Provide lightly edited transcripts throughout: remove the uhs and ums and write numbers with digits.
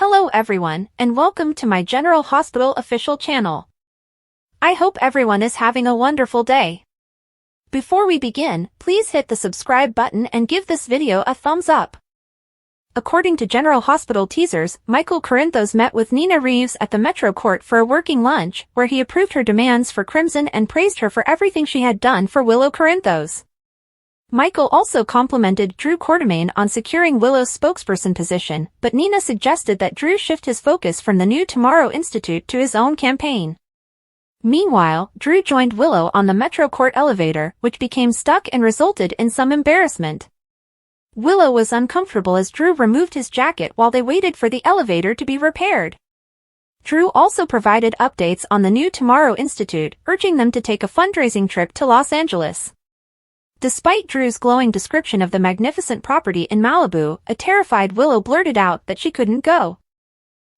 Hello everyone, and welcome to my General Hospital official channel. I hope everyone is having a wonderful day. Before we begin, please hit the subscribe button and give this video a thumbs up. According to General Hospital teasers, Michael Corinthos met with Nina Reeves at the Metro Court for a working lunch, where he approved her demands for Crimson and praised her for everything she had done for Willow Corinthos. Michael also complimented Drew Quartermaine on securing Willow's spokesperson position, but Nina suggested that Drew shift his focus from the New Tomorrow Institute to his own campaign. Meanwhile, Drew joined Willow on the Metro Court elevator, which became stuck and resulted in some embarrassment. Willow was uncomfortable as Drew removed his jacket while they waited for the elevator to be repaired. Drew also provided updates on the New Tomorrow Institute, urging them to take a fundraising trip to Los Angeles. Despite Drew's glowing description of the magnificent property in Malibu, a terrified Willow blurted out that she couldn't go.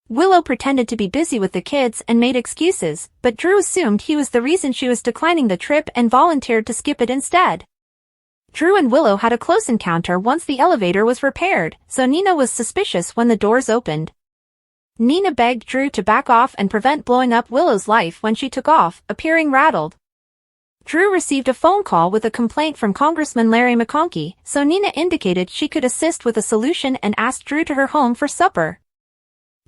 Willow pretended to be busy with the kids and made excuses, but Drew assumed he was the reason she was declining the trip and volunteered to skip it instead. Drew and Willow had a close encounter once the elevator was repaired, so Nina was suspicious when the doors opened. Nina begged Drew to back off and prevent blowing up Willow's life when she took off, appearing rattled. Drew received a phone call with a complaint from Congressman Larry McConkey, so Nina indicated she could assist with a solution and asked Drew to her home for supper.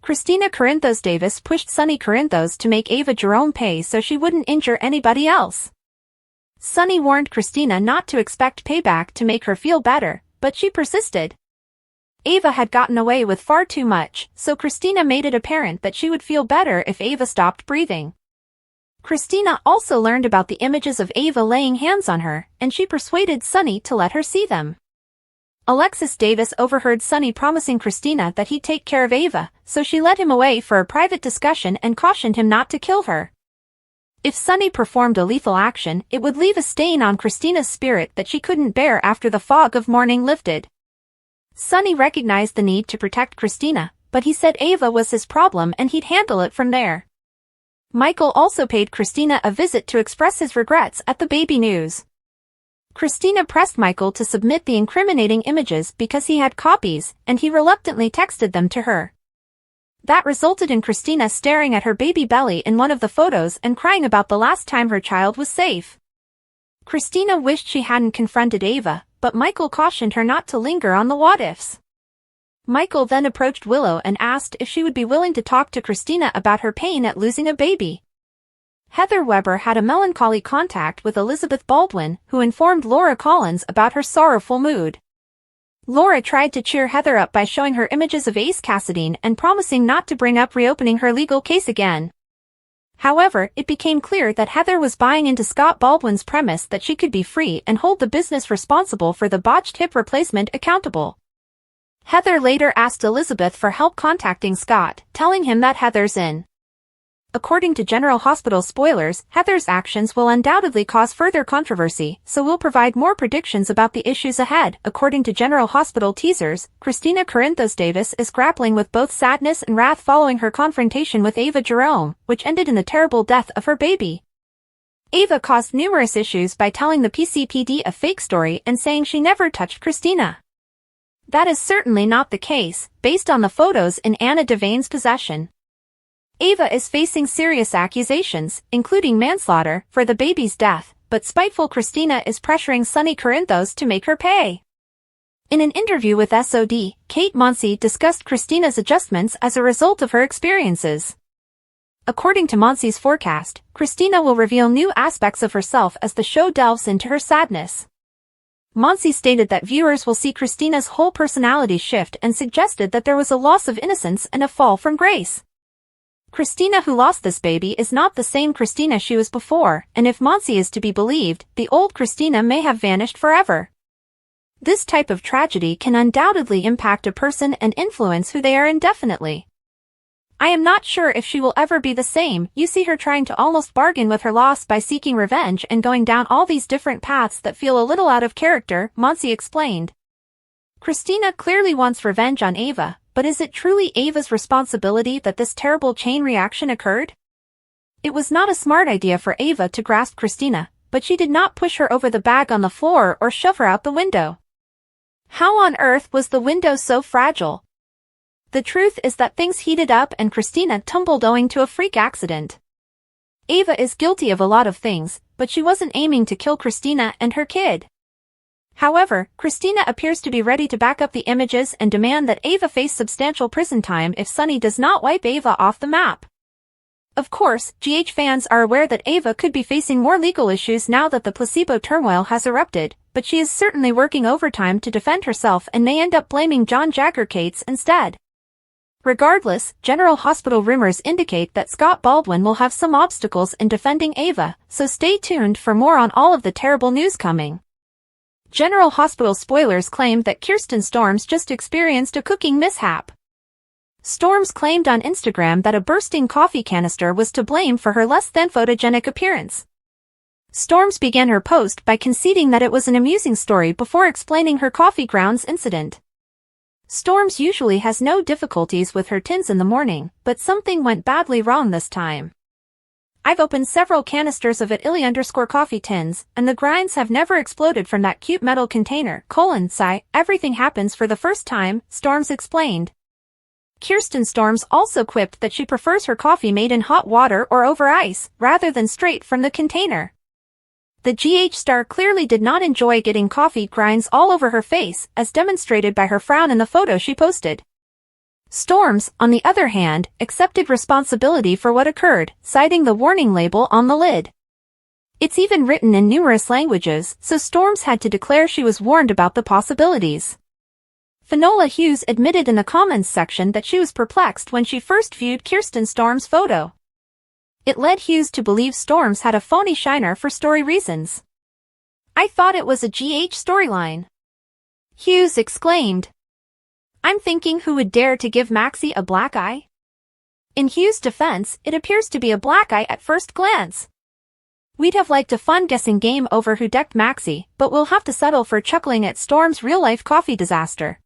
Christina Corinthos Davis pushed Sonny Corinthos to make Ava Jerome pay so she wouldn't injure anybody else. Sonny warned Christina not to expect payback to make her feel better, but she persisted. Ava had gotten away with far too much, so Christina made it apparent that she would feel better if Ava stopped breathing. Christina also learned about the images of Ava laying hands on her, and she persuaded Sonny to let her see them. Alexis Davis overheard Sonny promising Christina that he'd take care of Ava, so she led him away for a private discussion and cautioned him not to kill her. If Sonny performed a lethal action, it would leave a stain on Christina's spirit that she couldn't bear after the fog of mourning lifted. Sonny recognized the need to protect Christina, but he said Ava was his problem and he'd handle it from there. Michael also paid Christina a visit to express his regrets at the baby news. Christina pressed Michael to submit the incriminating images because he had copies, and he reluctantly texted them to her. That resulted in Christina staring at her baby belly in one of the photos and crying about the last time her child was safe. Christina wished she hadn't confronted Ava, but Michael cautioned her not to linger on the what-ifs. Michael then approached Willow and asked if she would be willing to talk to Christina about her pain at losing a baby. Heather Weber had a melancholy contact with Elizabeth Baldwin, who informed Laura Collins about her sorrowful mood. Laura tried to cheer Heather up by showing her images of Ace Cassadine and promising not to bring up reopening her legal case again. However, it became clear that Heather was buying into Scott Baldwin's premise that she could be free and hold the business responsible for the botched hip replacement accountable. Heather later asked Elizabeth for help contacting Scott, telling him that Heather's in. According to General Hospital spoilers, Heather's actions will undoubtedly cause further controversy, so we'll provide more predictions about the issues ahead. According to General Hospital teasers, Christina Corinthos Davis is grappling with both sadness and wrath following her confrontation with Ava Jerome, which ended in the terrible death of her baby. Ava caused numerous issues by telling the PCPD a fake story and saying she never touched Christina. That is certainly not the case, based on the photos in Anna Devaine's possession. Ava is facing serious accusations, including manslaughter, for the baby's death, but spiteful Christina is pressuring Sonny Corinthos to make her pay. In an interview with SOD, Kate Monsey discussed Christina's adjustments as a result of her experiences. According to Monsey's forecast, Christina will reveal new aspects of herself as the show delves into her sadness. Monsey stated that viewers will see Christina's whole personality shift and suggested that there was a loss of innocence and a fall from grace. Christina who lost this baby is not the same Christina she was before, and if Monsey is to be believed, the old Christina may have vanished forever. This type of tragedy can undoubtedly impact a person and influence who they are indefinitely. I am not sure if she will ever be the same. You see her trying to almost bargain with her loss by seeking revenge and going down all these different paths that feel a little out of character, Monsey explained. Christina clearly wants revenge on Ava, but is it truly Ava's responsibility that this terrible chain reaction occurred? It was not a smart idea for Ava to grasp Christina, but she did not push her over the bag on the floor or shove her out the window. How on earth was the window so fragile? The truth is that things heated up and Christina tumbled owing to a freak accident. Ava is guilty of a lot of things, but she wasn't aiming to kill Christina and her kid. However, Christina appears to be ready to back up the images and demand that Ava face substantial prison time if Sonny does not wipe Ava off the map. Of course, GH fans are aware that Ava could be facing more legal issues now that the placebo turmoil has erupted, but she is certainly working overtime to defend herself and may end up blaming John Jagger Cates instead. Regardless, General Hospital rumors indicate that Scott Baldwin will have some obstacles in defending Ava, so stay tuned for more on all of the terrible news coming. General Hospital spoilers claim that Kirsten Storms just experienced a cooking mishap. Storms claimed on Instagram that a bursting coffee canister was to blame for her less than photogenic appearance. Storms began her post by conceding that it was an amusing story before explaining her coffee grounds incident. Storms usually has no difficulties with her tins in the morning, but something went badly wrong this time. I've opened several canisters of @illy_coffee tins, and the grinds have never exploded from that cute metal container, sigh, everything happens for the first time, Storms explained. Kirsten Storms also quipped that she prefers her coffee made in hot water or over ice, rather than straight from the container. The GH star clearly did not enjoy getting coffee grinds all over her face, as demonstrated by her frown in the photo she posted. Storms, on the other hand, accepted responsibility for what occurred, citing the warning label on the lid. It's even written in numerous languages, so Storms had to declare she was warned about the possibilities. Finola Hughes admitted in the comments section that she was perplexed when she first viewed Kirsten Storms' photo. It led Hughes to believe Storms had a phony shiner for story reasons. "I thought it was a GH storyline," Hughes exclaimed. "I'm thinking who would dare to give Maxie a black eye?" In Hughes' defense, it appears to be a black eye at first glance. "We'd have liked a fun guessing game over who decked Maxie, but we'll have to settle for chuckling at Storm's real-life coffee disaster."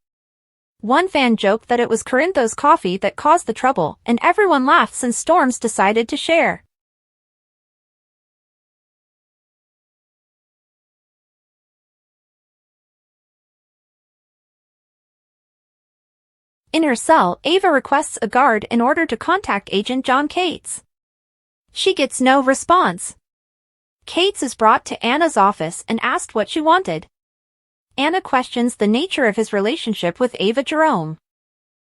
One fan joked that it was Corintho's coffee that caused the trouble, and everyone laughed since Storms decided to share. In her cell, Ava requests a guard in order to contact Agent John Cates. She gets no response. Cates is brought to Anna's office and asked what she wanted. Anna questions the nature of his relationship with Ava Jerome.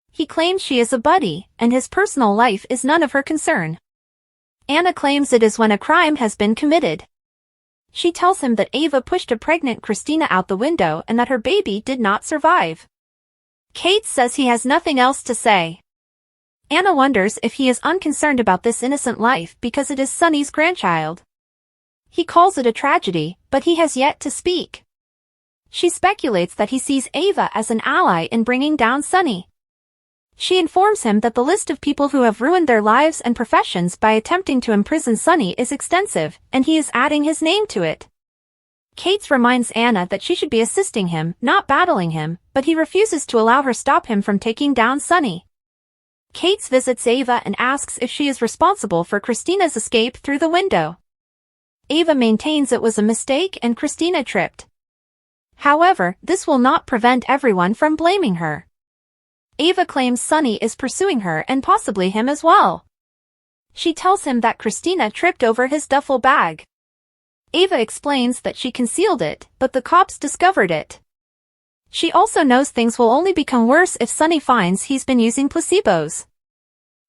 He claims she is a buddy, and his personal life is none of her concern. Anna claims it is when a crime has been committed. She tells him that Ava pushed a pregnant Christina out the window and that her baby did not survive. Cates says he has nothing else to say. Anna wonders if he is unconcerned about this innocent life because it is Sonny's grandchild. He calls it a tragedy, but he has yet to speak. She speculates that he sees Ava as an ally in bringing down Sonny. She informs him that the list of people who have ruined their lives and professions by attempting to imprison Sonny is extensive, and he is adding his name to it. Cates reminds Anna that she should be assisting him, not battling him, but he refuses to allow her stop him from taking down Sonny. Cates visits Ava and asks if she is responsible for Christina's escape through the window. Ava maintains it was a mistake and Christina tripped. However, this will not prevent everyone from blaming her. Ava claims Sonny is pursuing her and possibly him as well. She tells him that Christina tripped over his duffel bag. Ava explains that she concealed it, but the cops discovered it. She also knows things will only become worse if Sonny finds he's been using placebos.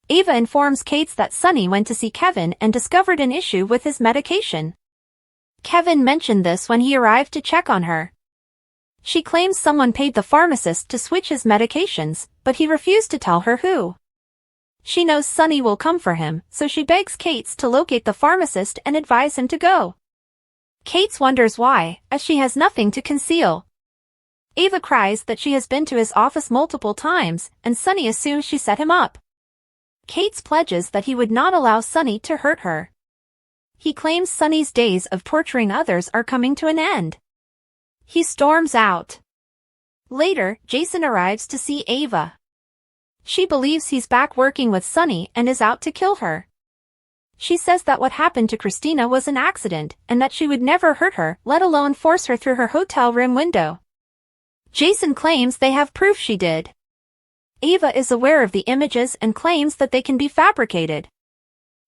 Ava informs Cates that Sonny went to see Kevin and discovered an issue with his medication. Kevin mentioned this when he arrived to check on her. She claims someone paid the pharmacist to switch his medications, but he refused to tell her who. She knows Sonny will come for him, so she begs Cates to locate the pharmacist and advise him to go. Cates wonders why, as she has nothing to conceal. Ava cries that she has been to his office multiple times, and Sonny assumes she set him up. Cates pledges that he would not allow Sonny to hurt her. He claims Sonny's days of torturing others are coming to an end. He storms out. Later, Jason arrives to see Ava. She believes he's back working with Sonny and is out to kill her. She says that what happened to Christina was an accident, and that she would never hurt her, let alone force her through her hotel room window. Jason claims they have proof she did. Ava is aware of the images and claims that they can be fabricated.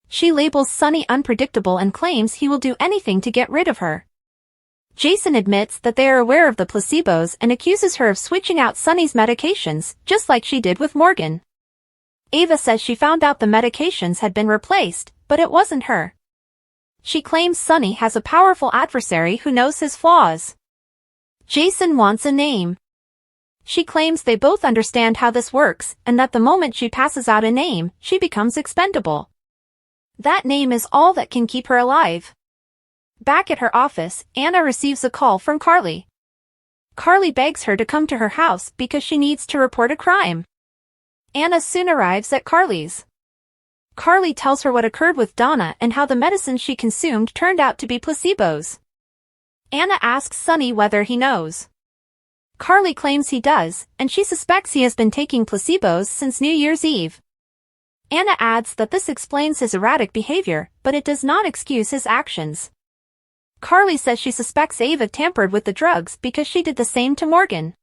She labels Sonny unpredictable and claims he will do anything to get rid of her. Jason admits that they are aware of the placebos and accuses her of switching out Sonny's medications, just like she did with Morgan. Ava says she found out the medications had been replaced, but it wasn't her. She claims Sonny has a powerful adversary who knows his flaws. Jason wants a name. She claims they both understand how this works, and that the moment she passes out a name, she becomes expendable. That name is all that can keep her alive. Back at her office, Anna receives a call from Carly. Carly begs her to come to her house because she needs to report a crime. Anna soon arrives at Carly's. Carly tells her what occurred with Donna and how the medicines she consumed turned out to be placebos. Anna asks Sonny whether he knows. Carly claims he does, and she suspects he has been taking placebos since New Year's Eve. Anna adds that this explains his erratic behavior, but it does not excuse his actions. Carly says she suspects Ava tampered with the drugs because she did the same to Morgan.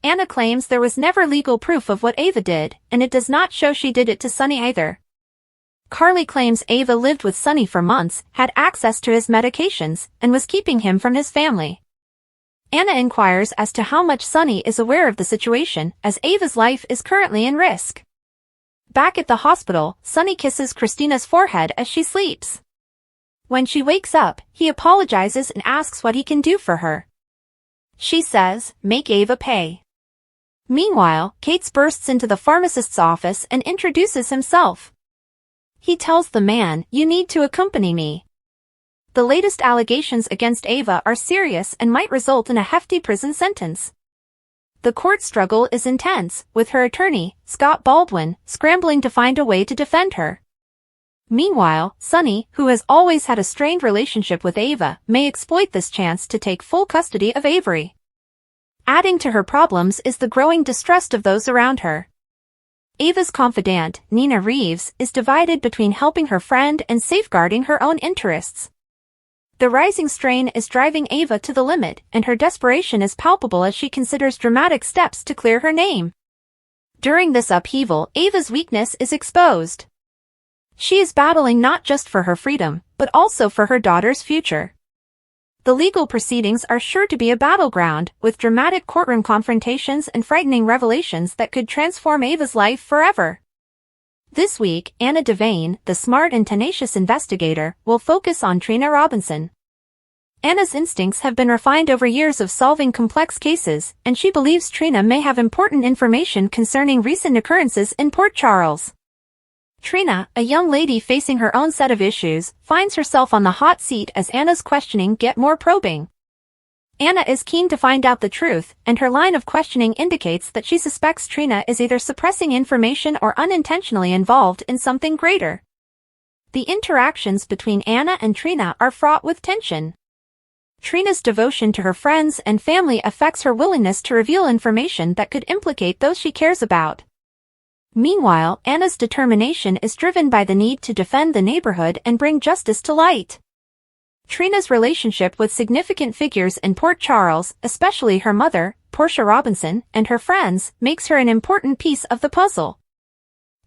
Anna claims there was never legal proof of what Ava did, and it does not show she did it to Sonny either. Carly claims Ava lived with Sonny for months, had access to his medications, and was keeping him from his family. Anna inquires as to how much Sonny is aware of the situation, as Ava's life is currently in risk. Back at the hospital, Sonny kisses Christina's forehead as she sleeps. When she wakes up, he apologizes and asks what he can do for her. She says, "Make Ava pay." Meanwhile, Cates bursts into the pharmacist's office and introduces himself. He tells the man, "You need to accompany me." The latest allegations against Ava are serious and might result in a hefty prison sentence. The court struggle is intense, with her attorney, Scott Baldwin, scrambling to find a way to defend her. Meanwhile, Sonny, who has always had a strained relationship with Ava, may exploit this chance to take full custody of Avery. Adding to her problems is the growing distrust of those around her. Ava's confidant, Nina Reeves, is divided between helping her friend and safeguarding her own interests. The rising strain is driving Ava to the limit, and her desperation is palpable as she considers dramatic steps to clear her name. During this upheaval, Ava's weakness is exposed. She is battling not just for her freedom, but also for her daughter's future. The legal proceedings are sure to be a battleground, with dramatic courtroom confrontations and frightening revelations that could transform Ava's life forever. This week, Anna Devane, the smart and tenacious investigator, will focus on Trina Robinson. Anna's instincts have been refined over years of solving complex cases, and she believes Trina may have important information concerning recent occurrences in Port Charles. Trina, a young lady facing her own set of issues, finds herself on the hot seat as Anna's questioning gets more probing. Anna is keen to find out the truth, and her line of questioning indicates that she suspects Trina is either suppressing information or unintentionally involved in something greater. The interactions between Anna and Trina are fraught with tension. Trina's devotion to her friends and family affects her willingness to reveal information that could implicate those she cares about. Meanwhile, Anna's determination is driven by the need to defend the neighborhood and bring justice to light. Trina's relationship with significant figures in Port Charles, especially her mother, Portia Robinson, and her friends, makes her an important piece of the puzzle.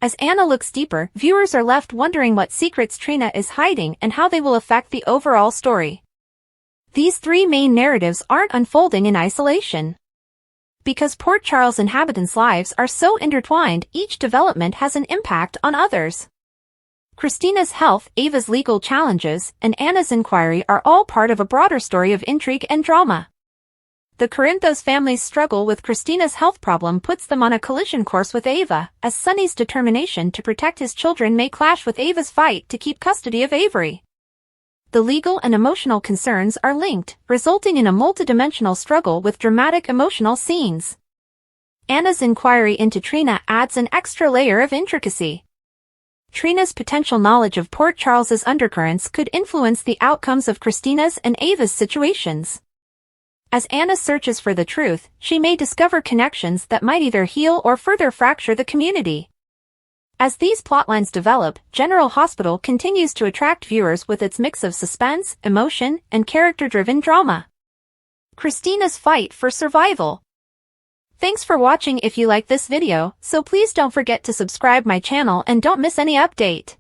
As Anna looks deeper, viewers are left wondering what secrets Trina is hiding and how they will affect the overall story. These three main narratives aren't unfolding in isolation. Because Port Charles inhabitants' lives are so intertwined, each development has an impact on others. Christina's health, Ava's legal challenges, and Anna's inquiry are all part of a broader story of intrigue and drama. The Corinthos family's struggle with Christina's health problem puts them on a collision course with Ava, as Sonny's determination to protect his children may clash with Ava's fight to keep custody of Avery. The legal and emotional concerns are linked, resulting in a multidimensional struggle with dramatic emotional scenes. Anna's inquiry into Trina adds an extra layer of intricacy. Trina's potential knowledge of Port Charles's undercurrents could influence the outcomes of Christina's and Ava's situations. As Anna searches for the truth, she may discover connections that might either heal or further fracture the community. As these plotlines develop, General Hospital continues to attract viewers with its mix of suspense, emotion, and character-driven drama. Christina's fight for survival. Thanks for watching. If you like this video, so please don't forget to subscribe my channel and don't miss any update.